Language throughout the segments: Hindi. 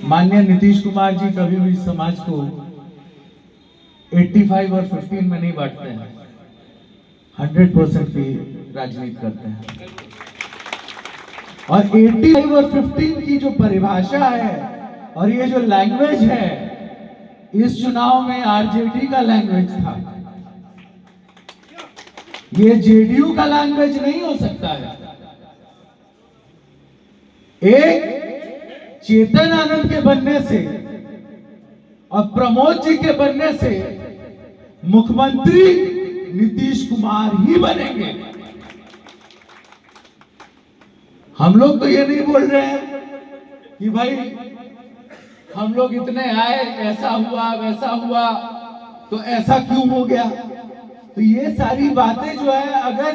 माननीय नीतीश कुमार जी कभी भी समाज को 85 और 15 में नहीं बांटते हैं, 100% की राजनीति करते हैं। और 85 और 15 की जो परिभाषा है और ये जो लैंग्वेज है, इस चुनाव में आरजेडी का लैंग्वेज था, ये जेडीयू का लैंग्वेज नहीं हो सकता है। एक चेतन आनंद के बनने से और प्रमोद जी के बनने से मुख्यमंत्री नीतीश कुमार ही बनेंगे। हम लोग तो ये नहीं बोल रहे हैं कि भाई हम लोग इतने आए, ऐसा हुआ वैसा हुआ, तो ऐसा क्यों हो गया। तो ये सारी बातें जो है, अगर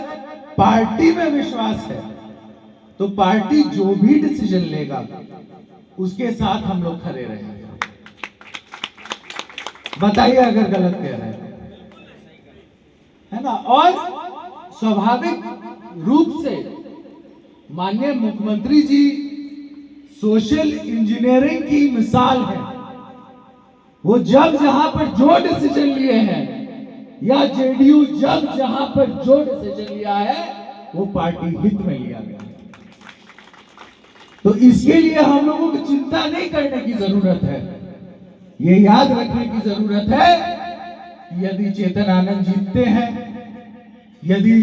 पार्टी में विश्वास है तो पार्टी जो भी डिसीजन लेगा उसके साथ हम लोग खड़े रहेंगे। बताइए अगर गलत कह रहे हैं, है ना। और स्वाभाविक रूप से माननीय मुख्यमंत्री जी सोशल इंजीनियरिंग की मिसाल है। वो जब जहां पर जो डिसीजन लिए हैं, या जेडीयू जब जहां पर जो डिसीजन लिया है, वो पार्टी हित में लिया गया। तो इसके लिए हम लोगों को चिंता नहीं करने की जरूरत है। ये याद रखने की जरूरत है कि यदि चेतन आनंद जीतते हैं, यदि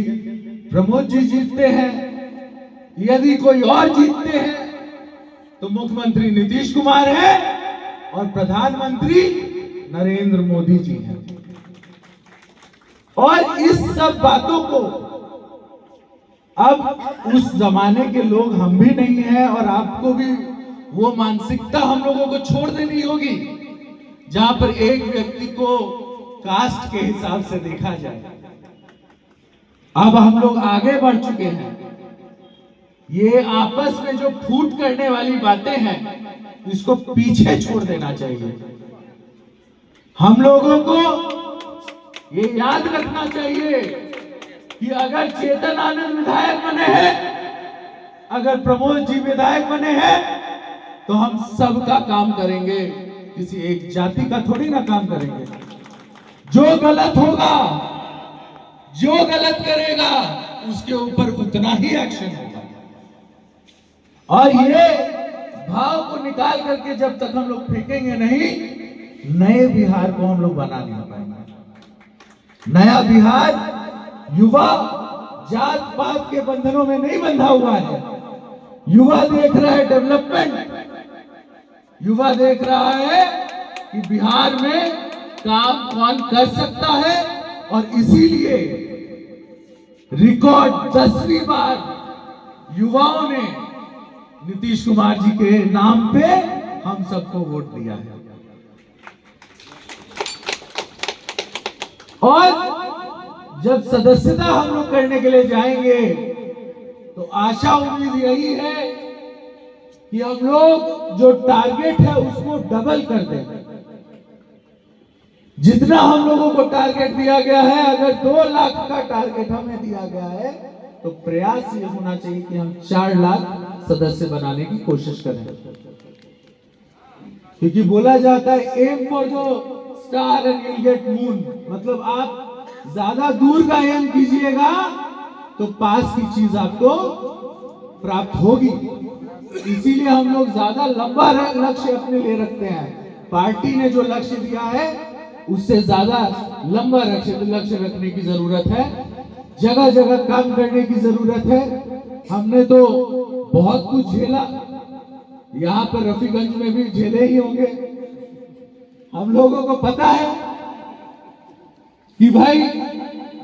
प्रमोद जी जीतते हैं, यदि कोई और जीतते हैं, तो मुख्यमंत्री नीतीश कुमार है और प्रधानमंत्री नरेंद्र मोदी जी हैं। और इस सब बातों को अब उस जमाने के लोग हम भी नहीं हैं, और आपको भी वो मानसिकता हम लोगों को छोड़ देनी होगी जहां पर एक व्यक्ति को कास्ट के हिसाब से देखा जाए। अब हम लोग आगे बढ़ चुके हैं। ये आपस में जो फूट करने वाली बातें हैं, इसको पीछे छोड़ देना चाहिए। हम लोगों को ये याद रखना चाहिए कि अगर चेतन आनंद विधायक बने हैं, अगर प्रमोद जी विधायक बने हैं, तो हम सबका काम करेंगे, किसी एक जाति का थोड़ी ना काम करेंगे। जो गलत होगा, जो गलत करेगा, उसके ऊपर उतना ही एक्शन होगा। और ये भाव को निकाल करके जब तक हम लोग फेंकेंगे नहीं, नए बिहार को हम लोग बना नहीं पाएंगे। नया बिहार युवा जात पात के बंधनों में नहीं बंधा हुआ है। युवा देख रहा है डेवलपमेंट, युवा देख रहा है कि बिहार में काम कौन कर सकता है। और इसीलिए रिकॉर्ड 10वीं बार युवाओं ने नीतीश कुमार जी के नाम पे हम सबको वोट दिया है। और जब सदस्यता हम लोग करने के लिए जाएंगे, तो आशा उम्मीद यही है कि हम लोग जो टारगेट है उसको डबल कर दें। जितना हम लोगों को टारगेट दिया गया है, अगर 2 लाख का टारगेट हमें दिया गया है, तो प्रयास ये होना चाहिए कि हम 4 लाख सदस्य बनाने की कोशिश करें। क्योंकि बोला जाता है aim for the star and you get moon, मतलब आप ज्यादा दूर का एम कीजिएगा तो पास की चीज आपको प्राप्त होगी। इसीलिए हम लोग ज्यादा लंबा लक्ष्य अपने लिए रखते हैं। पार्टी ने जो लक्ष्य दिया है उससे ज्यादा लंबा लक्ष्य रखने की जरूरत है। जगह जगह काम करने की जरूरत है। हमने तो बहुत कुछ झेला, यहाँ पर रफीगंज में भी झेले ही होंगे। हम लोगों को पता है कि भाई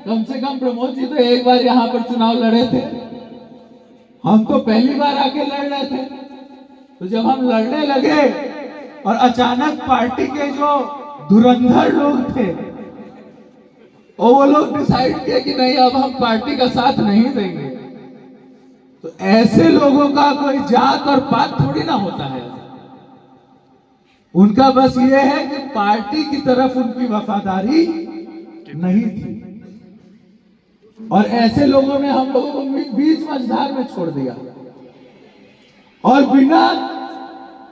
कम से कम प्रमोद जी तो एक बार यहाँ पर चुनाव लड़े थे, हम तो पहली बार आके लड़ रहे थे। तो जब हम लड़ने लगे और अचानक पार्टी के जो धुरंधर लोग थे, और वो लोग डिसाइड किए कि नहीं अब हम पार्टी का साथ नहीं देंगे, तो ऐसे लोगों का कोई जात और पात थोड़ी ना होता है। उनका बस ये है कि पार्टी की तरफ उनकी वफादारी नहीं थी, और ऐसे लोगों ने हम लोगों को बीच मझधार में छोड़ दिया। और बिना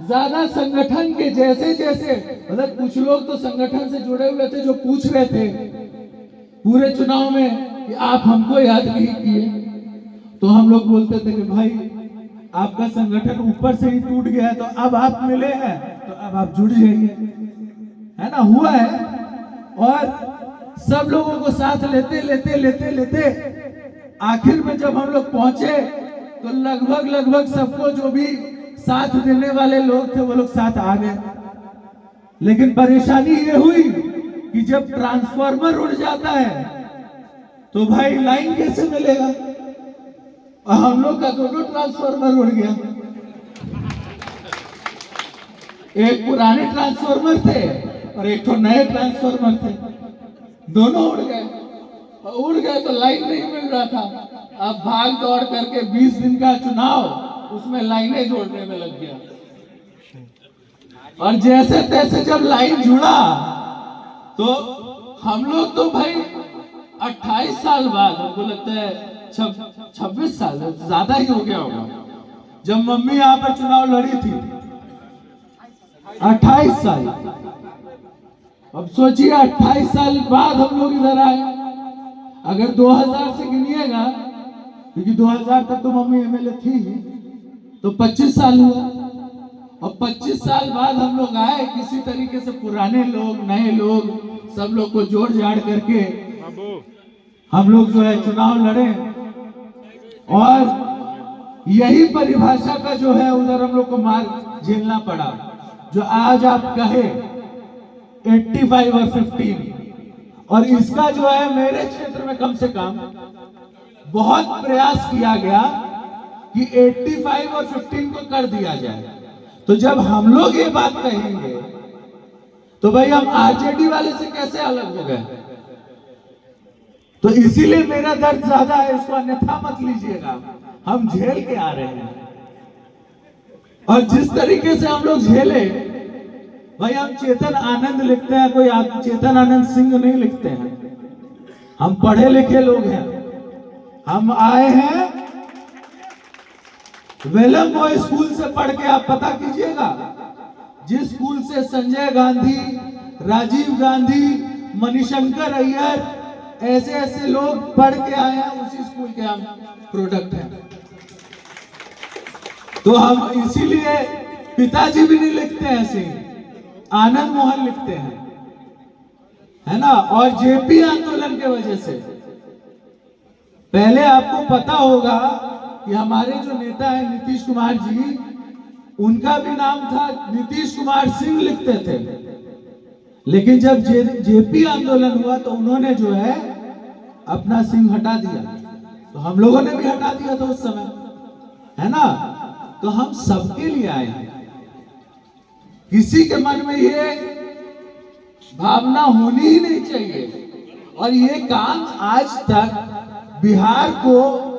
ज्यादा संगठन के जैसे जैसे, मतलब कुछ लोग तो संगठन से जुड़े हुए थे जो पूछ रहे थे पूरे चुनाव में कि आप हमको याद नहीं किए, तो हम लोग बोलते थे कि भाई आपका संगठन ऊपर से ही टूट गया है, तो अब आप मिले हैं तो अब आप जुड़ जाइए, है ना। हुआ है। और सब लोगों को साथ लेते लेते लेते लेते आखिर में जब हम लोग पहुंचे तो लगभग सबको जो भी साथ देने वाले लोग थे वो लोग साथ आ गए। लेकिन परेशानी ये हुई कि जब ट्रांसफार्मर उड़ जाता है तो भाई लाइन कैसे मिलेगा, और हम लोग का दोनों ट्रांसफार्मर उड़ गया। एक पुराने ट्रांसफार्मर थे और एक तो नए ट्रांसफार्मर थे, दोनों उड़ गए। उड़ गए तो लाइन नहीं मिल रहा था। अब भाग दौड़ करके 20 दिन का चुनाव उसमें लाइनें जोड़ने में लग गया, और जैसे तैसे जब लाइन जुड़ा तो हम लोग तो भाई 28 साल बाद, हमको लगता है 26 साल ज्यादा ही हो गया होगा, जब मम्मी यहाँ पर चुनाव लड़ी थी 28 साल। अब सोचिए 28 साल बाद हम लोग इधर आए। अगर 2000 से गिनिएगा, क्योंकि 2000 तक तो मम्मी एमएलए थी, तो 25 साल हुआ। और 25 साल बाद हम लोग आए, किसी तरीके से पुराने लोग नए लोग सब लोग को जोड़ जाड़ करके हम लोग जो है चुनाव लड़े। और यही परिभाषा का जो है उधर हम लोग को मार झेलना पड़ा। जो आज आप कहे 85 और 15, और इसका जो है मेरे क्षेत्र में कम से कम बहुत प्रयास किया गया कि 85 और 15 को कर दिया जाए। तो जब हम लोग ये बात कहेंगे तो भाई हम आरजेडी वाले से कैसे अलग हो गए। तो इसीलिए मेरा दर्द ज्यादा है, इसको अन्यथा मत लीजिएगा, हम झेल के आ रहे हैं। और जिस तरीके से हम लोग झेले, भाई हम चेतन आनंद लिखते हैं, कोई चेतन आनंद सिंह नहीं लिखते हैं। हम पढ़े लिखे लोग हैं, हम आए हैं वेलम बॉय स्कूल से पढ़ के। आप पता कीजिएगा, जिस स्कूल से संजय गांधी, राजीव गांधी, मणिशंकर अय्यर ऐसे ऐसे लोग पढ़ के आए हैं, उसी स्कूल के हम प्रोडक्ट हैं। तो हम इसीलिए पिताजी भी नहीं लिखते हैं ऐसे, आनंद मोहन लिखते हैं, है ना। और जेपी आंदोलन के वजह से, पहले आपको पता होगा कि हमारे जो नेता है नीतीश कुमार जी, उनका भी नाम था नीतीश कुमार सिंह लिखते थे। लेकिन जब जेपी आंदोलन हुआ तो उन्होंने जो है अपना सिंह हटा दिया, तो हम लोगों ने भी हटा दिया था उस समय, है ना। तो हम सबके लिए आए हैं। किसी के मन में ये भावना होनी ही नहीं चाहिए। और ये काम आज तक बिहार को